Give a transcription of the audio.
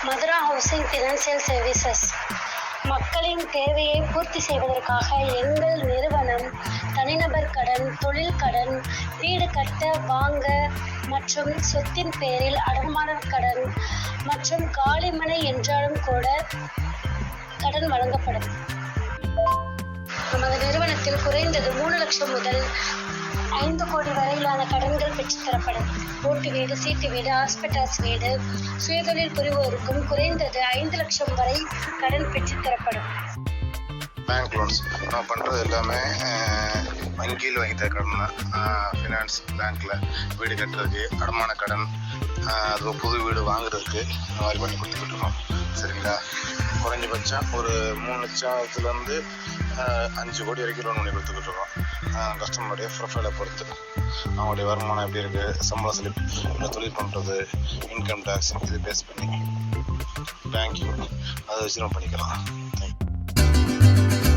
Mathura housing financial services. மக்களின் தேவையை பூர்த்தி செய்வதற்காக எங்கள் நிறுவனம் தனிநபர் கடன், தொழில் கடன், வீடு கட்ட, வாங்க மற்றும் சொத்தின் பேரில் அடமான கடன் மற்றும் காலிமனை என்றாலும் கூட கடன் வழங்கப்படும். நமது நிறுவனத்தில் குறைந்தது 3 லட்சம் முதல் 5 கோடி வரையிலான கடன்கள் பெற்றுத்தரப்படும். ஓட்டு வீடு, சீட்டு வீடு, ஹாஸ்பிட்டல்ஸ் வீடு, சுயதொழில் புரிவோருக்கும் குறைந்தது 5 லட்சம் வரை கடன் பெற்றுத்தரப்படும். பேங்க் லோன்ஸ் நம்ம பண்ணுறது எல்லாமே வங்கியில் வாங்கி தர கடன் தான். ஃபினான்ஸ் பேங்க்கில் வீடு கட்டுறதுக்கு, அடமான கடன், அது புது வீடு வாங்குறதுக்கு இந்த மாதிரி பண்ணி கொடுத்துக்கிட்டுருக்கோம். சரிங்களா? குறைஞ்சபட்சம் ஒரு 3 லட்சத்துலேருந்து 5 கோடி வரைக்கும் லோன் பண்ணி கொடுத்துக்கிட்டுருக்கோம். கஸ்டமருடைய ப்ரொஃபைலை பொறுத்து, அவங்களுடைய வருமானம் எப்படி இருக்குது, சம்பள ஸ்லிப், இல்லை தொழில் பண்ணுறது, இன்கம் டேக்ஸ், இது பேஸ் பண்ணி பேங்கிங் அதை வச்சு நம்ம பண்ணிக்கலாம். தேங்க்யூ.